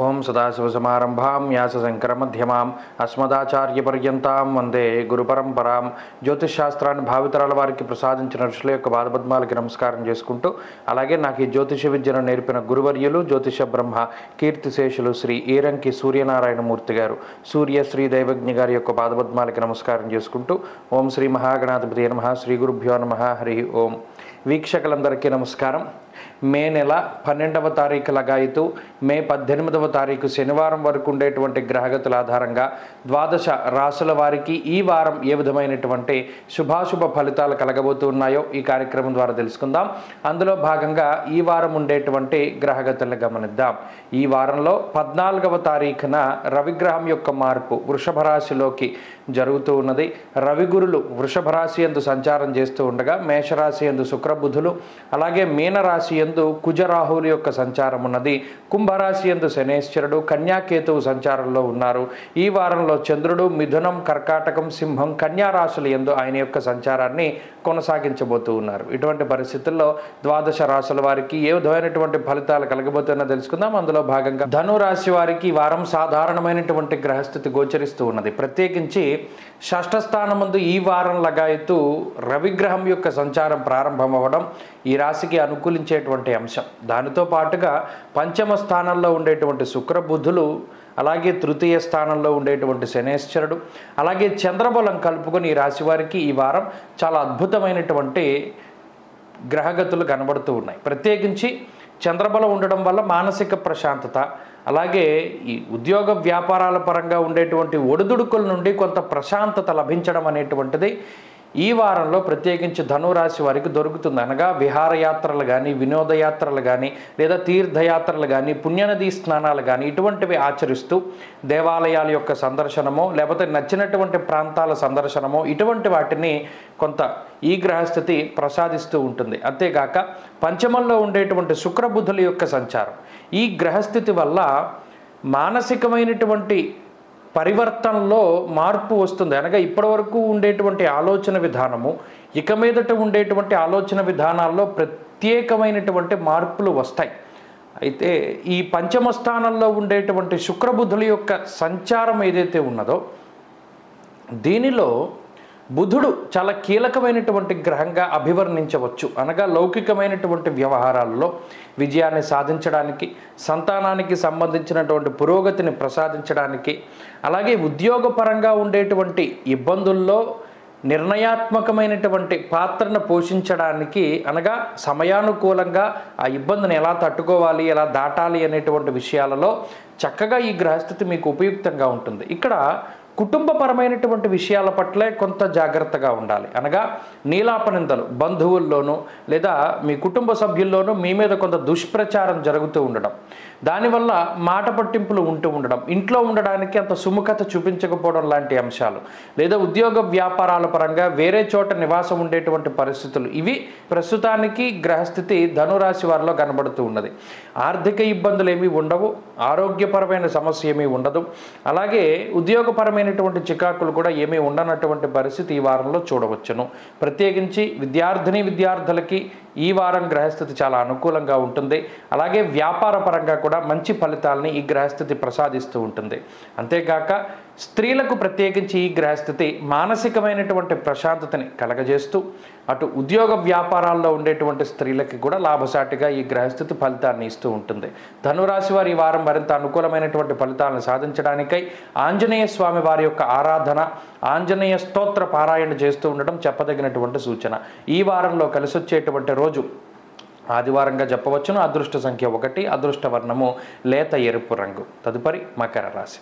ఓం సదాశివసమారంభాం వ్యాసశంకరమధ్యమాం అస్మదాచార్యపర్యంతాం వందే గురుపరంపరాం. జ్యోతిషశాస్త్రాన్ని భావితరాల వారికి ప్రసాదించిన ఋషుల యొక్క పాదపద్మాలకి నమస్కారం చేసుకుంటూ, అలాగే నాకు ఈ జ్యోతిష విద్యను నేర్పిన గురువర్యులు జ్యోతిష బ్రహ్మ కీర్తిశేషులు శ్రీ ఈరంకి సూర్యనారాయణమూర్తి గారు, సూర్య శ్రీ దైవజ్ఞ గారి యొక్క పాదపద్మాలకి నమస్కారం చేసుకుంటూ, ఓం శ్రీ మహాగణాధిపతి నమః, శ్రీ గురుభ్యో నమః, హరి ఓం. వీక్షకులందరికీ నమస్కారం. మే నెల 12వ తారీఖు లగాయితూ మే 18వ తారీఖు శనివారం వరకు ఉండేటువంటి గ్రహగతుల ఆధారంగా ద్వాదశ రాశుల వారికి ఈ వారం ఏ విధమైనటువంటి శుభాశుభ ఫలితాలు కలగబోతున్నాయో ఈ కార్యక్రమం ద్వారా తెలుసుకుందాం. అందులో భాగంగా ఈ వారం ఉండేటువంటి గ్రహగతులను గమనిద్దాం. ఈ వారంలో 14వ తారీఖున రవిగ్రహం యొక్క మార్పు వృషభ రాశిలోకి జరుగుతూ ఉన్నది. రవిగురులు వృషభ రాశి యందు సంచారం చేస్తూ ఉండగా మేషరాశి యందు శుక్రబుధులు, అలాగే మీనరాశి యందు కుజరాహుల యొక్క సంచారం ఉన్నది. కుంభరాశి యందు శనేశ్వరుడు, కన్యాకేతువు సంచారంలో ఉన్నారు. ఈ వారంలో చంద్రుడు మిథునం, కర్కాటకం, సింహం, కన్యా రాశుల యందు ఆయన యొక్క సంచారాన్ని కొనసాగించబోతూ ఉన్నారు. ఇటువంటి పరిస్థితుల్లో ద్వాదశ రాశుల వారికి ఏ విధమైనటువంటి ఫలితాలు కలగబోతున్నా తెలుసుకుందాం. అందులో భాగంగా ధనురాశి వారికి ఈ వారం సాధారణమైనటువంటి గ్రహస్థితి గోచరిస్తూ ఉన్నది. ప్రత్యేకించి షష్ఠ స్థానమందు ఈ వారం లగాయతూ రవిగ్రహం యొక్క సంచారం ప్రారంభం అవ్వడం ఈ రాశికి అనుకూలించేటువంటి అంశం. దానితో పాటుగా పంచమ స్థానంలో ఉండేటువంటి శుక్రబుధులు, అలాగే తృతీయ స్థానంలో ఉండేటువంటి శనేశ్వరుడు, అలాగే చంద్రబలం కలుపుకొని ఈ రాశి వారికి ఈ వారం చాలా అద్భుతమైనటువంటి గ్రహగతులు కనబడుతూ ఉన్నాయి. ప్రత్యేకించి చంద్రబలం ఉండడం వల్ల మానసిక ప్రశాంతత, అలాగే ఈ ఉద్యోగ వ్యాపారాల పరంగా ఉండేటువంటి ఒడిదుడుకుల నుండి కొంత ప్రశాంతత లభించడం అనేటువంటిది ఈ వారంలో ప్రత్యేకించి ధనురాశి వారికి దొరుకుతుంది. అనగా విహారయాత్రలు కానీ, వినోదయాత్రలు కానీ, లేదా తీర్థయాత్రలు కానీ, పుణ్యనదీ స్నానాలు కానీ ఇటువంటివి ఆచరిస్తూ దేవాలయాల యొక్క సందర్శనమో, లేకపోతే నచ్చినటువంటి ప్రాంతాల సందర్శనమో ఇటువంటి వాటిని కొంత ఈ గ్రహస్థితి ప్రసాదిస్తూ ఉంటుంది. అంతేగాక పంచమంలో ఉండేటువంటి శుక్రబుధుల యొక్క సంచారం ఈ గ్రహస్థితి వల్ల మానసికమైనటువంటి పరివర్తనలో మార్పు వస్తుంది. అనగా ఇప్పటివరకు ఉండేటువంటి ఆలోచన విధానము ఇక మీదట ఉండేటువంటి ఆలోచన విధానాల్లో ప్రత్యేకమైనటువంటి మార్పులు వస్తాయి. అయితే ఈ పంచమ స్థానంలో ఉండేటువంటి శుక్రబుధుల యొక్క సంచారం ఏదైతే ఉన్నదో దీనిలో బుధుడు చాలా కీలకమైనటువంటి గ్రహంగా అభివర్ణించవచ్చు. అనగా లౌకికమైనటువంటి వ్యవహారాల్లో విజయాన్ని సాధించడానికి, సంతానానికి సంబంధించినటువంటి పురోగతిని ప్రసాదించడానికి, అలాగే ఉద్యోగపరంగా ఉండేటువంటి ఇబ్బందుల్లో నిర్ణయాత్మకమైనటువంటి పాత్రను పోషించడానికి, అనగా సమయానుకూలంగా ఆ ఇబ్బందిని ఎలా తట్టుకోవాలి, ఎలా దాటాలి అనేటువంటి విషయాలలో చక్కగా ఈ గ్రహస్థితి మీకు ఉపయుక్తంగా ఉంటుంది. ఇక్కడ కుటుంబపరమైనటువంటి విషయాల పట్లే కొంత జాగ్రత్తగా ఉండాలి. అనగా నీలాపనిందలు బంధువుల్లోనూ లేదా మీ కుటుంబ సభ్యుల్లోనూ మీ మీద కొంత దుష్ప్రచారం జరుగుతూ ఉండడం, దానివల్ల మాట పట్టింపులు ఉంటూ ఉండడం, ఇంట్లో ఉండడానికి అంత సుముఖత చూపించకపోవడం లాంటి అంశాలు, లేదా ఉద్యోగ వ్యాపారాల పరంగా వేరే చోట నివాసం ఉండేటువంటి పరిస్థితులు, ఇవి ప్రస్తుతానికి గ్రహస్థితి ధనురాశి వారిలో కనబడుతూ ఉన్నది. ఆర్థిక ఇబ్బందులు ఏమీ ఉండవు, ఆరోగ్యపరమైన సమస్య ఏమీ ఉండదు, అలాగే ఉద్యోగపరమైనటువంటి చికాకులు కూడా ఏమీ ఉండనటువంటి పరిస్థితి ఈ వారంలో చూడవచ్చును. ప్రత్యేకించి విద్యార్థులకి ఈ వారం గ్రహస్థితి చాలా అనుకూలంగా ఉంటుంది. అలాగే వ్యాపార పరంగా కూడా మంచి ఫలితాలని ఈ గ్రహస్థితి ప్రసాదిస్తూ ఉంటుంది. అంతేకాక స్త్రీలకు ప్రత్యేకించి ఈ గ్రహస్థితి మానసికమైనటువంటి ప్రశాంతతని కలగజేస్తూ అటు ఉద్యోగ వ్యాపారాల్లో ఉండేటువంటి స్త్రీలకి కూడా లాభసాటిగా ఈ గ్రహస్థితి ఫలితాన్ని ఇస్తూ ఉంటుంది. ధనురాశి వారి ఈ వారం మరింత అనుకూలమైనటువంటి ఫలితాలను సాధించడానికై ఆంజనేయ స్వామి వారి యొక్క ఆరాధన, ఆంజనేయ స్తోత్ర పారాయణ చేస్తూ ఉండడం చెప్పదగినటువంటి సూచన. ఈ వారంలో కలిసి వచ్చేటువంటి రోజు ఆదివారంగా చెప్పవచ్చును. అదృష్ట సంఖ్య 1, అదృష్ట వర్ణము లేత ఎరుపు రంగు. తదుపరి మకర రాశి.